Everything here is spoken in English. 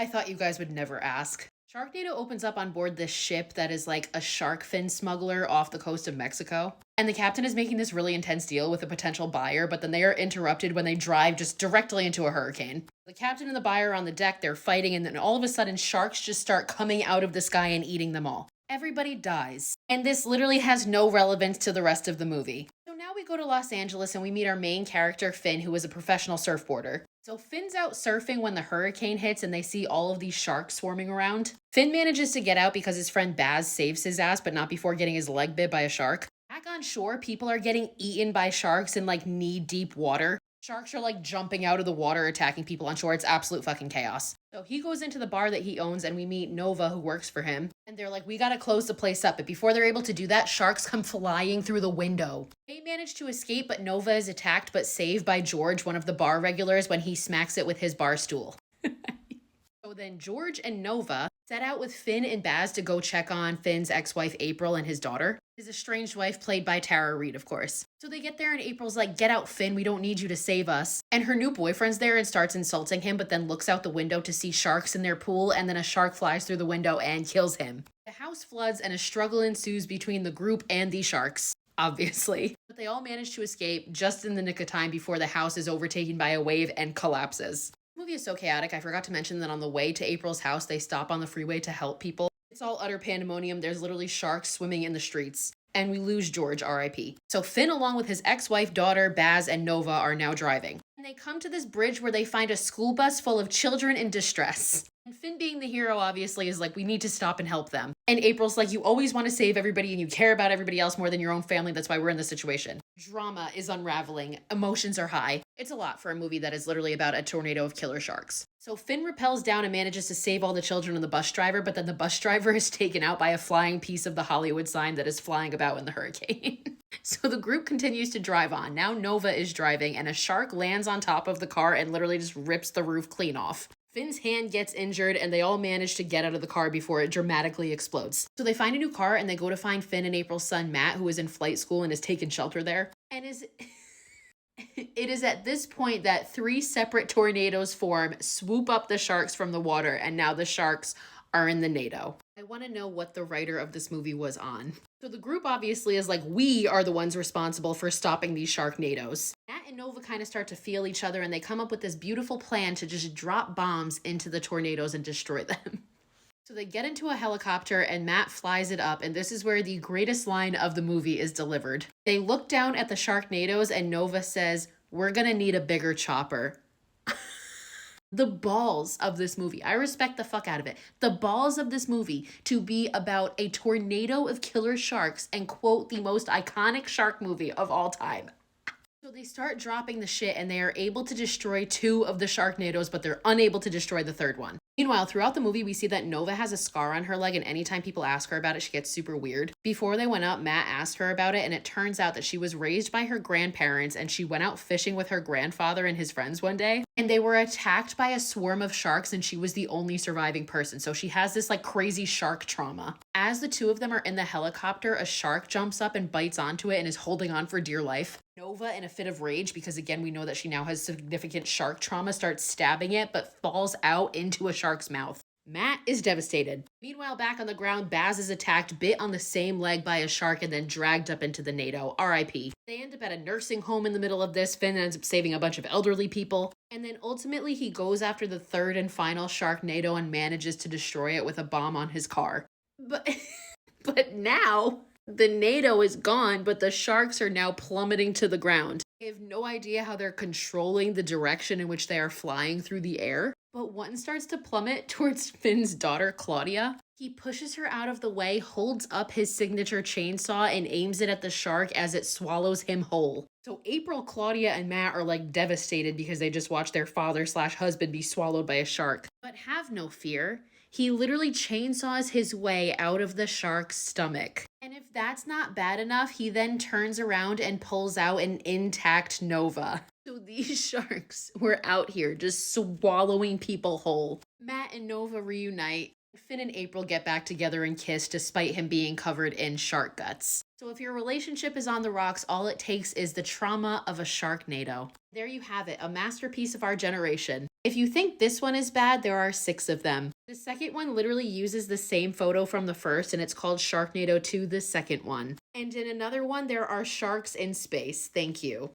I thought you guys would never ask. Sharknado opens up on board this ship that is like a shark fin smuggler off the coast of Mexico. And the captain is making this really intense deal with a potential buyer, but then they are interrupted when they drive just directly into a hurricane. The captain and the buyer are on the deck, they're fighting, and then all of a sudden sharks just start coming out of the sky and eating them all. Everybody dies. And this literally has no relevance to the rest of the movie. So now we go to Los Angeles and we meet our main character, Finn, who is a professional surfboarder. So Finn's out surfing when the hurricane hits and they see all of these sharks swarming around. Finn manages to get out because his friend Baz saves his ass, but not before getting his leg bit by a shark. Back on shore, people are getting eaten by sharks in like knee-deep water. Sharks are like jumping out of the water, attacking people on shore. It's absolute fucking chaos. So he goes into the bar that he owns and we meet Nova, who works for him. And they're like, we gotta close the place up. But before they're able to do that, sharks come flying through the window. They manage to escape, but Nova is attacked but saved by George, one of the bar regulars, when he smacks it with his bar stool. So then George and Nova set out with Finn and Baz to go check on Finn's ex-wife April and his daughter. His estranged wife, played by Tara Reid, of course. So they get there and April's like, get out, Finn, we don't need you to save us. And her new boyfriend's there and starts insulting him, but then looks out the window to see sharks in their pool, and then a shark flies through the window and kills him. The house floods and a struggle ensues between the group and the sharks, obviously. But they all manage to escape just in the nick of time before the house is overtaken by a wave and collapses. The movie is so chaotic, I forgot to mention that on the way to April's house, they stop on the freeway to help people. It's all utter pandemonium. There's literally sharks swimming in the streets. And we lose George, R.I.P. So Finn, along with his ex-wife, daughter, Baz, and Nova, are now driving. And they come to this bridge where they find a school bus full of children in distress. And Finn, being the hero, obviously, is like, we need to stop and help them. And April's like, you always want to save everybody and you care about everybody else more than your own family. That's why we're in this situation. Drama is unraveling. Emotions are high. It's a lot for a movie that is literally about a tornado of killer sharks. So Finn rappels down and manages to save all the children and the bus driver, but then the bus driver is taken out by a flying piece of the Hollywood sign that is flying about in the hurricane. So the group continues to drive on. Now Nova is driving and a shark lands on top of the car and literally just rips the roof clean off. Finn's hand gets injured and they all manage to get out of the car before it dramatically explodes. So they find a new car and they go to find Finn and April's son Matt, who is in flight school and has taken shelter there. And it is at this point that 3 separate tornadoes form, swoop up the sharks from the water, and now the sharks are in the NATO. I want to know what the writer of this movie was on. So the group obviously is like, we are the ones responsible for stopping these Sharknados. Matt and Nova kind of start to feel each other and they come up with this beautiful plan to just drop bombs into the tornadoes and destroy them. So they get into a helicopter and Matt flies it up, and this is where the greatest line of the movie is delivered. They look down at the Sharknados and Nova says, we're gonna need a bigger chopper. The balls of this movie. I respect the fuck out of it. The balls of this movie to be about a tornado of killer sharks and quote the most iconic shark movie of all time. So they start dropping the shit and they are able to destroy 2 of the Sharknados, but they're unable to destroy the 3rd one. Meanwhile, throughout the movie, we see that Nova has a scar on her leg, and anytime people ask her about it, she gets super weird. Before they went up, Matt asked her about it, and it turns out that she was raised by her grandparents, and she went out fishing with her grandfather and his friends one day, and they were attacked by a swarm of sharks, and she was the only surviving person. So she has this like crazy shark trauma. As the 2 of them are in the helicopter, a shark jumps up and bites onto it and is holding on for dear life. Nova, in a fit of rage, because again, we know that she now has significant shark trauma, starts stabbing it, but falls out into a shark's mouth. Matt is devastated. Meanwhile, back on the ground, Baz is attacked, bit on the same leg by a shark, and then dragged up into the NATO. R.I.P. They end up at a nursing home in the middle of this. Finn ends up saving a bunch of elderly people. And then ultimately, he goes after the 3rd and final Sharknado and manages to destroy it with a bomb on his car. But now the NATO is gone, but the sharks are now plummeting to the ground. I have no idea how they're controlling the direction in which they are flying through the air, but one starts to plummet towards Finn's daughter, Claudia. He pushes her out of the way, holds up his signature chainsaw, and aims it at the shark as it swallows him whole. So April, Claudia, and Matt are like devastated because they just watched their father/husband be swallowed by a shark. But have no fear. He literally chainsaws his way out of the shark's stomach. And if that's not bad enough, he then turns around and pulls out an intact Nova. So these sharks were out here just swallowing people whole. Matt and Nova reunite. Finn and April get back together and kiss despite him being covered in shark guts. So if your relationship is on the rocks, all it takes is the trauma of a Sharknado. There you have it, a masterpiece of our generation. If you think this one is bad, there are 6 of them. The second one literally uses the same photo from the first, and it's called Sharknado 2, the second one. And in another one, there are sharks in space. Thank you.